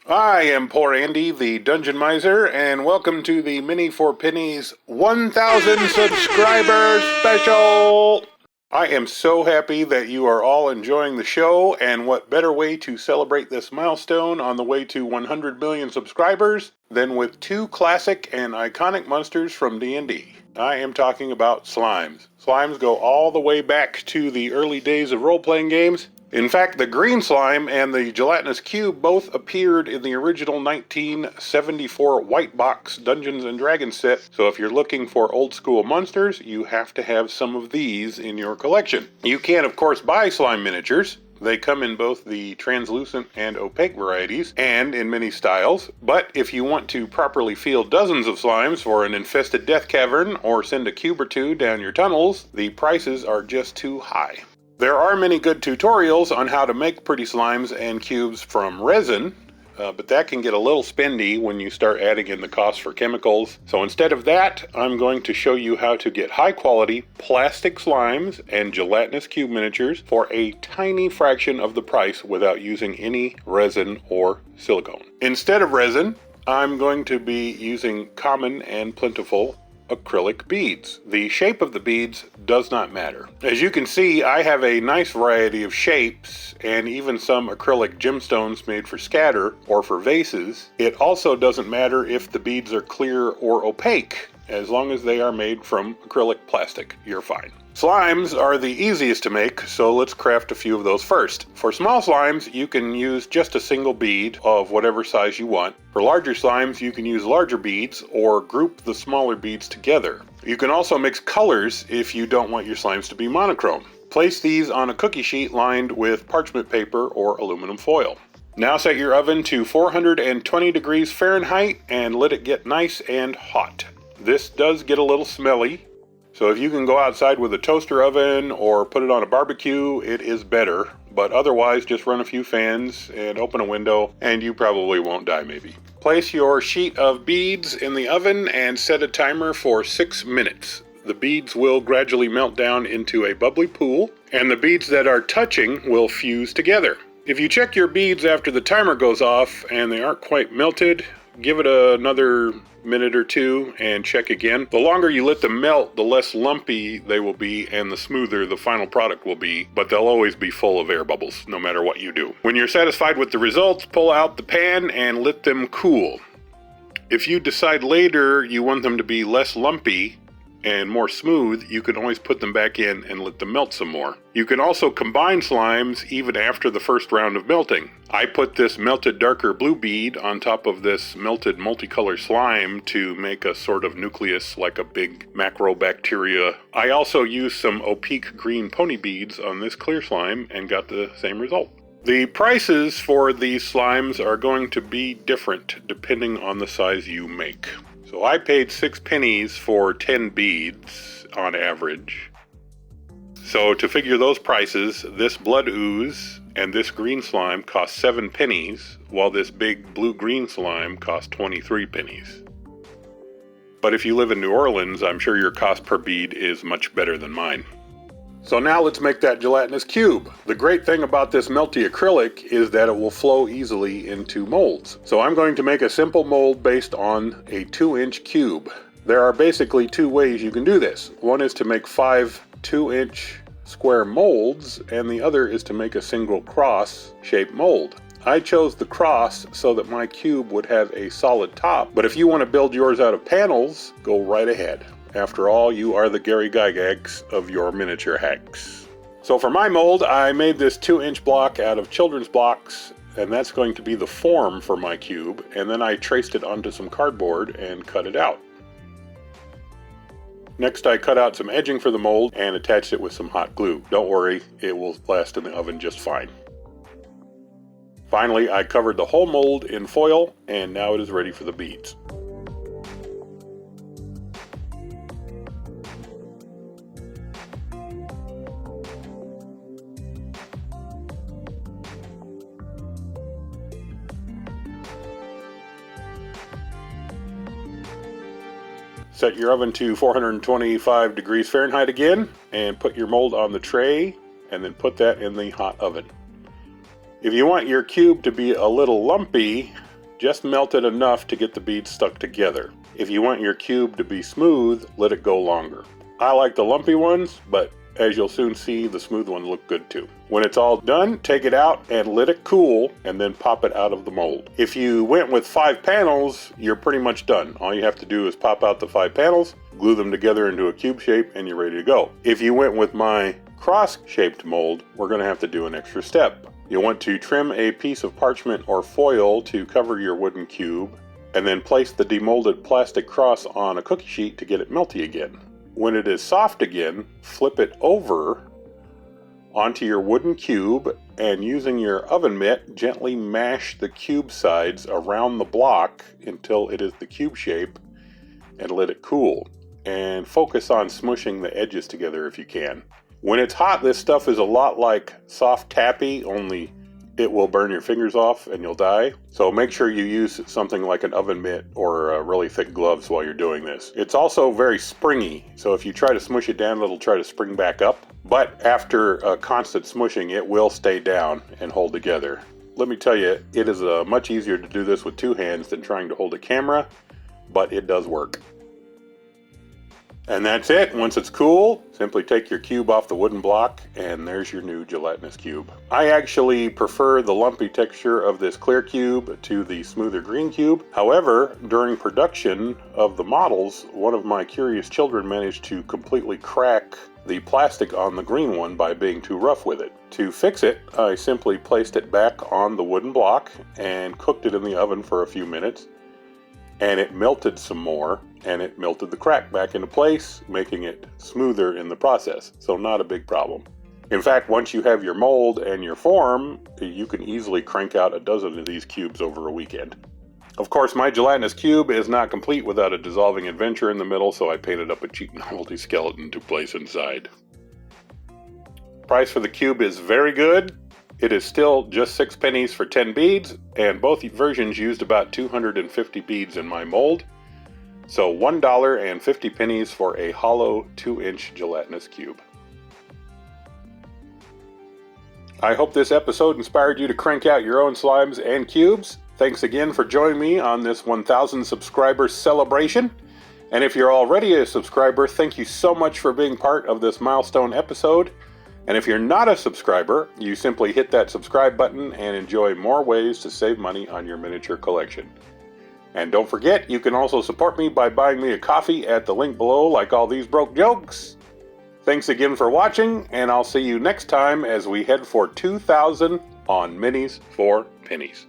I am Poor Andy, the Dungeon Miser, and welcome to the Mini for Pennies 1000 subscriber special! I am so happy that you are all enjoying the show, and what better way to celebrate this milestone on the way to 100 million subscribers than with two classic and iconic monsters from D&D. I am talking about slimes. Slimes go all the way back to the early days of role-playing games. In fact, the green slime and the Gelatinous Cube both appeared in the original 1974 white box Dungeons & Dragons set, so if you're looking for old school monsters, you have to have some of these in your collection. You can, of course, buy slime miniatures. They come in both the translucent and opaque varieties, and in many styles, but if you want to properly field dozens of slimes for an infested death cavern, or send a cube or two down your tunnels, the prices are just too high. There are many good tutorials on how to make pretty slimes and cubes from resin, but that can get a little spendy when you start adding in the cost for chemicals. So instead of that, I'm going to show you how to get high quality plastic slimes and gelatinous cube miniatures for a tiny fraction of the price without using any resin or silicone. Instead of resin, I'm going to be using common and plentiful acrylic beads. The shape of the beads does not matter. As you can see, I have a nice variety of shapes and even some acrylic gemstones made for scatter or for vases. It also doesn't matter if the beads are clear or opaque. As long as they are made from acrylic plastic, you're fine. Slimes are the easiest to make, so let's craft a few of those first. For small slimes, you can use just a single bead of whatever size you want. For larger slimes, you can use larger beads or group the smaller beads together. You can also mix colors if you don't want your slimes to be monochrome. Place these on a cookie sheet lined with parchment paper or aluminum foil. Now set your oven to 420 degrees Fahrenheit and let it get nice and hot. This does get a little smelly, so if you can go outside with a toaster oven or put it on a barbecue, it is better. But otherwise, just run a few fans and open a window and you probably won't die maybe. Place your sheet of beads in the oven and set a timer for 6 minutes. The beads will gradually melt down into a bubbly pool, and the beads that are touching will fuse together. If you check your beads after the timer goes off and they aren't quite melted, give it another minute or two and check again. The longer you let them melt, the less lumpy they will be and the smoother the final product will be, but they'll always be full of air bubbles no matter what you do. When you're satisfied with the results, pull out the pan and let them cool. If you decide later you want them to be less lumpy and more smooth, you can always put them back in and let them melt some more. You can also combine slimes even after the first round of melting. I put this melted darker blue bead on top of this melted multicolor slime to make a sort of nucleus like a big macrobacteria. I also used some opaque green pony beads on this clear slime and got the same result. The prices for these slimes are going to be different depending on the size you make. So I paid 6 pennies for 10 beads on average. So to figure those prices, this blood ooze and this green slime cost 7 pennies, while this big blue-green slime cost 23 pennies. But if you live in New Orleans, I'm sure your cost per bead is much better than mine. So now let's make that gelatinous cube. The great thing about this melty acrylic is that it will flow easily into molds. So I'm going to make a simple mold based on a 2-inch cube. There are basically 2 ways you can do this. One is to make 5 2-inch square molds, and the other is to make a single cross-shaped mold. I chose the cross so that my cube would have a solid top, but if you want to build yours out of panels, go right ahead. After all, you are the Gary Gygax of your miniature hacks. So for my mold, I made this 2-inch block out of children's blocks, and that's going to be the form for my cube, and then I traced it onto some cardboard and cut it out. Next, I cut out some edging for the mold and attached it with some hot glue. Don't worry, it will last in the oven just fine. Finally, I covered the whole mold in foil, and now it is ready for the beads. Set your oven to 425 degrees Fahrenheit again, and put your mold on the tray, and then put that in the hot oven. If you want your cube to be a little lumpy, just melt it enough to get the beads stuck together. If you want your cube to be smooth, let it go longer. I like the lumpy ones, but as you'll soon see, the smooth ones look good too. When it's all done, take it out and let it cool, and then pop it out of the mold. If you went with 5 panels, you're pretty much done. All you have to do is pop out the 5 panels, glue them together into a cube shape, and you're ready to go. If you went with my cross-shaped mold, we're going to have to do an extra step. You'll want to trim a piece of parchment or foil to cover your wooden cube, and then place the demolded plastic cross on a cookie sheet to get it melty again. When it is soft again, flip it over onto your wooden cube, and using your oven mitt, gently mash the cube sides around the block until it is the cube shape, and let it cool. And focus on smushing the edges together if you can. When it's hot, this stuff is a lot like soft taffy, only it will burn your fingers off and you'll die. So make sure you use something like an oven mitt or really thick gloves while you're doing this. It's also very springy, so if you try to smush it down, it'll try to spring back up. But after constant smushing, it will stay down and hold together. Let me tell you, it is much easier to do this with 2 hands than trying to hold a camera, but it does work. And that's it. Once it's cool, simply take your cube off the wooden block, and there's your new gelatinous cube. I actually prefer the lumpy texture of this clear cube to the smoother green cube. However, during production of the models, one of my curious children managed to completely crack the plastic on the green one by being too rough with it. To fix it, I simply placed it back on the wooden block and cooked it in the oven for a few minutes. And it melted some more, and it melted the crack back into place, making it smoother in the process, so not a big problem. In fact, once you have your mold and your form, you can easily crank out a dozen of these cubes over a weekend. Of course, my gelatinous cube is not complete without a dissolving adventure in the middle, so I painted up a cheap novelty skeleton to place inside. Price for the cube is very good. It is still just 6 pennies for 10 beads, and both versions used about 250 beads in my mold. So $1.50 for a hollow 2-inch gelatinous cube. I hope this episode inspired you to crank out your own slimes and cubes. Thanks again for joining me on this 1,000 subscriber celebration. And if you're already a subscriber, thank you so much for being part of this milestone episode. And if you're not a subscriber, you simply hit that subscribe button and enjoy more ways to save money on your miniature collection. And don't forget, you can also support me by buying me a coffee at the link below, like all these broke jokes. Thanks again for watching, and I'll see you next time as we head for 2,000 on Minis for Pennies.